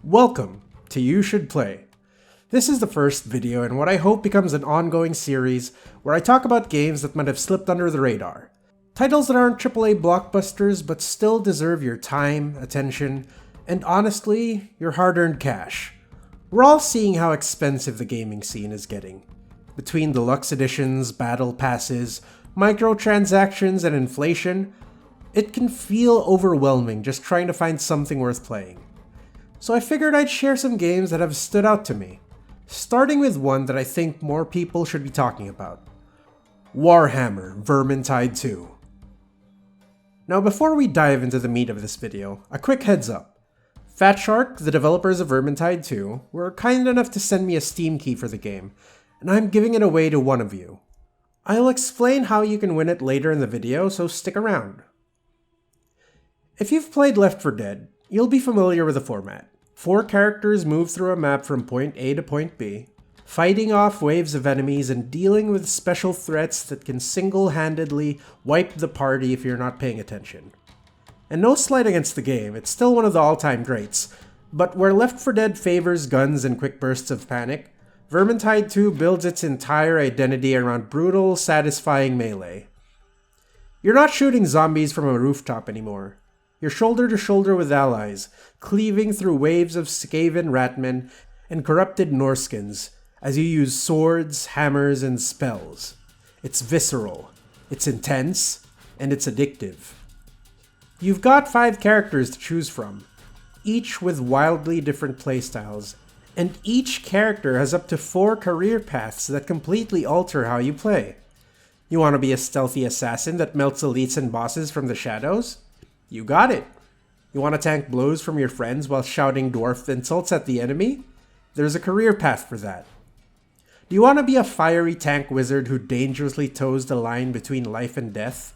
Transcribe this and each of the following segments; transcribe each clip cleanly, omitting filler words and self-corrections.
Welcome to You Should Play. This is the first video in what I hope becomes an ongoing series where I talk about games that might have slipped under the radar. Titles that aren't AAA blockbusters but still deserve your time, attention, and honestly, your hard-earned cash. We're all seeing how expensive the gaming scene is getting. Between deluxe editions, battle passes, microtransactions, and inflation, it can feel overwhelming just trying to find something worth playing. So I figured I'd share some games that have stood out to me, starting with one that I think more people should be talking about. Warhammer Vermintide II. Now before we dive into the meat of this video, a quick heads up. Fatshark, the developers of Vermintide II, were kind enough to send me a Steam key for the game, and I'm giving it away to one of you. I'll explain how you can win it later in the video, so stick around. If you've played Left 4 Dead, you'll be familiar with the format. 4 characters move through a map from point A to point B, fighting off waves of enemies and dealing with special threats that can single-handedly wipe the party if you're not paying attention. And no slight against the game, it's still one of the all-time greats, but where Left 4 Dead favors guns and quick bursts of panic, Vermintide 2 builds its entire identity around brutal, satisfying melee. You're not shooting zombies from a rooftop anymore. You're shoulder to shoulder with allies, cleaving through waves of Skaven ratmen and corrupted Norskins as you use swords, hammers, and spells. It's visceral, it's intense, and it's addictive. You've got 5 characters to choose from, each with wildly different playstyles, and each character has up to 4 career paths that completely alter how you play. You want to be a stealthy assassin that melts elites and bosses from the shadows? You got it! You want to tank blows from your friends while shouting dwarf insults at the enemy? There's a career path for that. Do you want to be a fiery tank wizard who dangerously toes the line between life and death?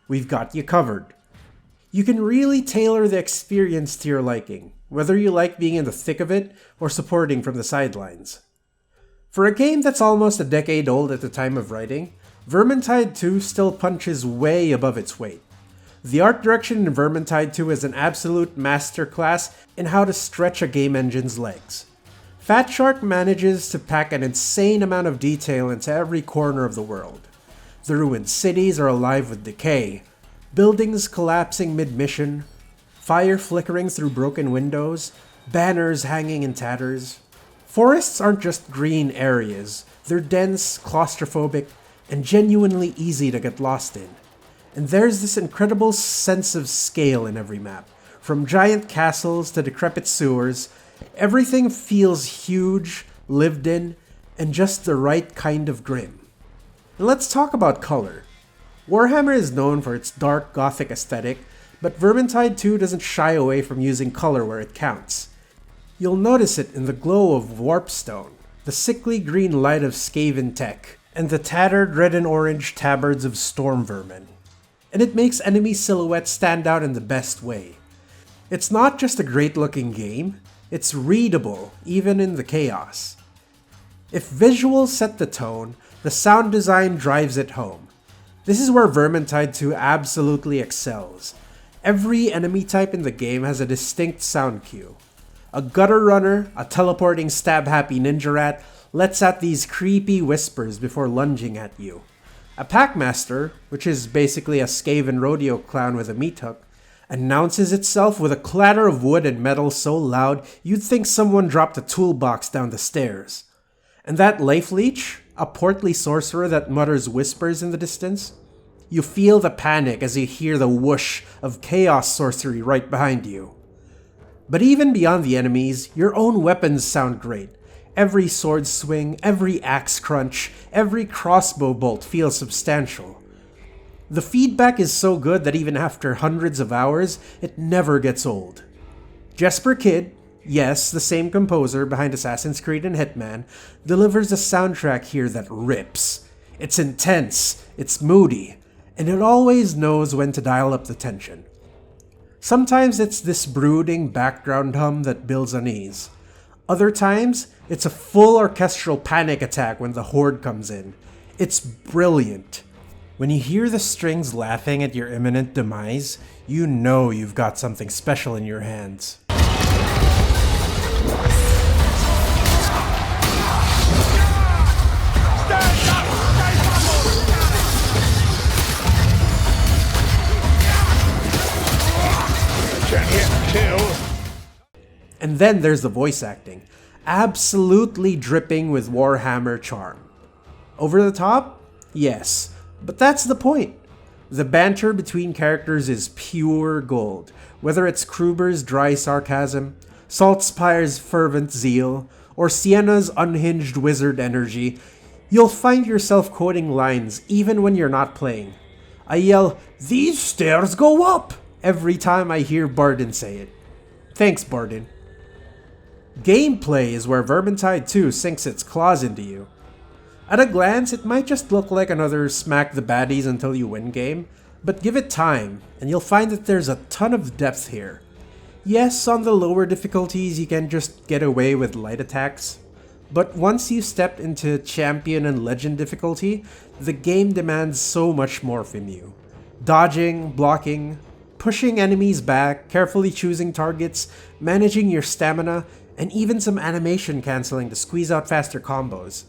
We've got you covered. You can really tailor the experience to your liking, whether you like being in the thick of it or supporting from the sidelines. For a game that's almost a decade old at the time of writing, Vermintide 2 still punches way above its weight. The art direction in Vermintide 2 is an absolute masterclass in how to stretch a game engine's legs. Fatshark manages to pack an insane amount of detail into every corner of the world. The ruined cities are alive with decay, buildings collapsing mid-mission, fire flickering through broken windows, banners hanging in tatters. Forests aren't just green areas, they're dense, claustrophobic, and genuinely easy to get lost in. And there's this incredible sense of scale in every map. From giant castles to decrepit sewers, everything feels huge, lived in, and just the right kind of grim. And let's talk about color. Warhammer is known for its dark gothic aesthetic, but Vermintide 2 doesn't shy away from using color where it counts. You'll notice it in the glow of Warpstone, the sickly green light of Skaven tech, and the tattered red and orange tabards of storm vermin. And it makes enemy silhouettes stand out in the best way. It's not just a great-looking game, it's readable, even in the chaos. If visuals set the tone, the sound design drives it home. This is where Vermintide 2 absolutely excels. Every enemy type in the game has a distinct sound cue. A gutter runner, a teleporting stab-happy ninja rat, lets out these creepy whispers before lunging at you. A Packmaster, which is basically a Skaven rodeo clown with a meat hook, announces itself with a clatter of wood and metal so loud you'd think someone dropped a toolbox down the stairs. And that Life Leech, a portly sorcerer that mutters whispers in the distance, you feel the panic as you hear the whoosh of chaos sorcery right behind you. But even beyond the enemies, your own weapons sound great. Every sword swing, every axe crunch, every crossbow bolt feels substantial. The feedback is so good that even after hundreds of hours, it never gets old. Jesper Kyd, yes, the same composer behind Assassin's Creed and Hitman, delivers a soundtrack here that rips. It's intense, it's moody, and it always knows when to dial up the tension. Sometimes it's this brooding background hum that builds unease. Other times, it's a full orchestral panic attack when the horde comes in. It's brilliant. When you hear the strings laughing at your imminent demise, you know you've got something special in your hands. And then there's the voice acting, absolutely dripping with Warhammer charm. Over the top? Yes, but that's the point. The banter between characters is pure gold, whether it's Kruber's dry sarcasm, Saltspire's fervent zeal, or Sienna's unhinged wizard energy. You'll find yourself quoting lines even when you're not playing. I yell, "These stairs go up!" every time I hear Barden say it. Thanks, Barden. Gameplay is where Vermintide II sinks its claws into you. At a glance, it might just look like another smack the baddies until you win game, but give it time, and you'll find that there's a ton of depth here. Yes, on the lower difficulties you can just get away with light attacks, but once you step into champion and legend difficulty, the game demands so much more from you. Dodging, blocking, pushing enemies back, carefully choosing targets, managing your stamina, and even some animation cancelling to squeeze out faster combos.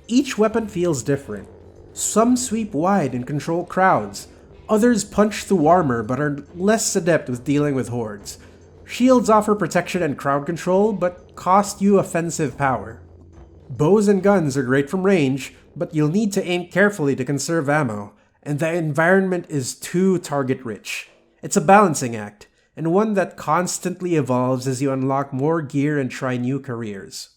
Each weapon feels different. Some sweep wide and control crowds. Others punch through armor but are less adept with dealing with hordes. Shields offer protection and crowd control, but cost you offensive power. Bows and guns are great from range, but you'll need to aim carefully to conserve ammo, and the environment is too target-rich. It's a balancing act, and one that constantly evolves as you unlock more gear and try new careers.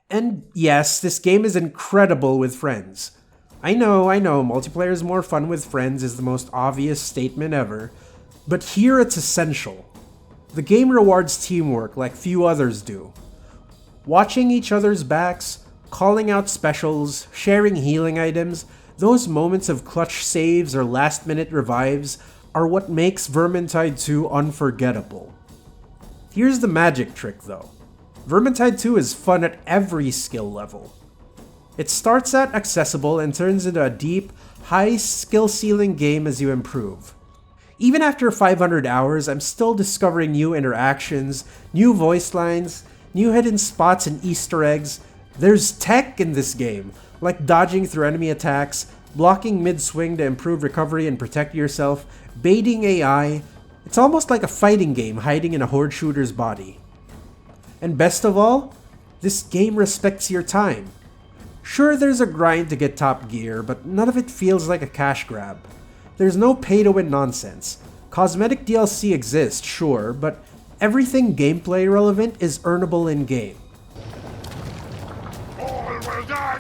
And yes, this game is incredible with friends. I know, multiplayer is more fun with friends is the most obvious statement ever, but here it's essential. The game rewards teamwork like few others do. Watching each other's backs, calling out specials, sharing healing items, those moments of clutch saves or last-minute revives are what makes Vermintide II unforgettable. Here's the magic trick though. Vermintide II is fun at every skill level. It starts out accessible and turns into a deep, high skill ceiling game as you improve. Even after 500 hours, I'm still discovering new interactions, new voice lines, new hidden spots and Easter eggs. There's tech in this game, like dodging through enemy attacks, blocking mid-swing to improve recovery and protect yourself, baiting AI. It's almost like a fighting game hiding in a horde shooter's body. And best of all, this game respects your time. Sure, there's a grind to get top gear, but none of it feels like a cash grab. There's no pay-to-win nonsense. Cosmetic DLC exists, sure, but everything gameplay relevant is earnable in-game. All will die!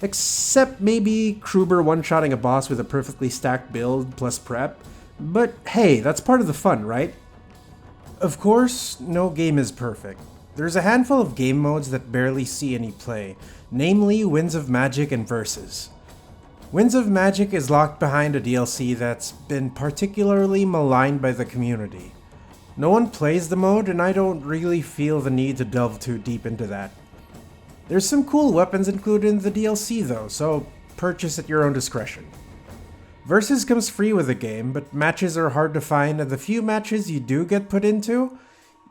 Except maybe Kruber one-shotting a boss with a perfectly stacked build plus prep. But hey, that's part of the fun, right? Of course, no game is perfect. There's a handful of game modes that barely see any play, namely Winds of Magic and Versus. Winds of Magic is locked behind a DLC that's been particularly maligned by the community. No one plays the mode, and I don't really feel the need to delve too deep into that. There's some cool weapons included in the DLC though, so purchase at your own discretion. Versus comes free with the game, but matches are hard to find, and the few matches you do get put into,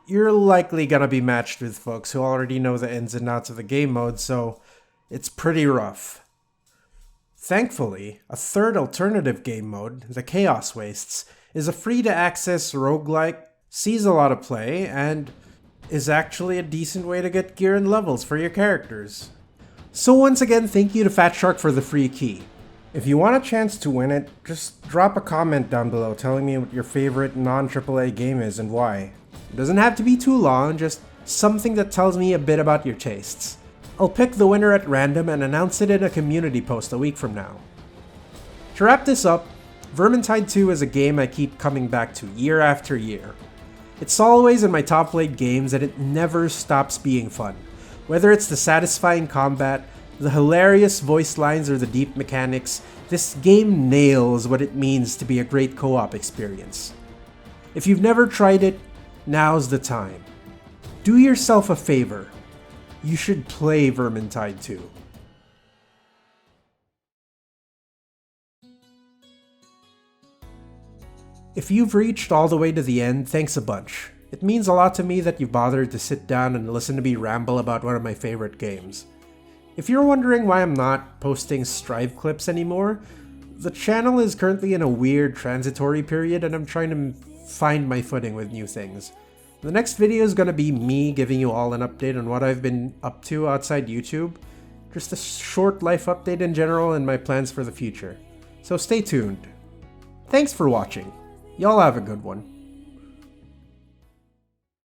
you're likely gonna be matched with folks who already know the ins and outs of the game mode, so it's pretty rough. Thankfully, a third alternative game mode, the Chaos Wastes, is a free-to-access roguelike, sees a lot of play, and is actually a decent way to get gear and levels for your characters. So once again, thank you to Fatshark for the free key. If you want a chance to win it, just drop a comment down below telling me what your favorite non-AAA game is and why. It doesn't have to be too long, just something that tells me a bit about your tastes. I'll pick the winner at random and announce it in a community post a week from now. To wrap this up, Vermintide II is a game I keep coming back to year after year. It's always in my top played games and it never stops being fun. Whether it's the satisfying combat, the hilarious voice lines, or the deep mechanics, this game nails what it means to be a great co-op experience. If you've never tried it, now's the time. Do yourself a favor. You should play Vermintide II. If you've reached all the way to the end, thanks a bunch. It means a lot to me that you've bothered to sit down and listen to me ramble about one of my favorite games. If you're wondering why I'm not posting Strive clips anymore, The channel is currently in a weird transitory period and I'm trying to find my footing with new things. The next video is going to be me giving you all an update on what I've been up to outside YouTube. Just a short life update in general and my plans for the future. So stay tuned. Thanks for watching. Y'all have a good one.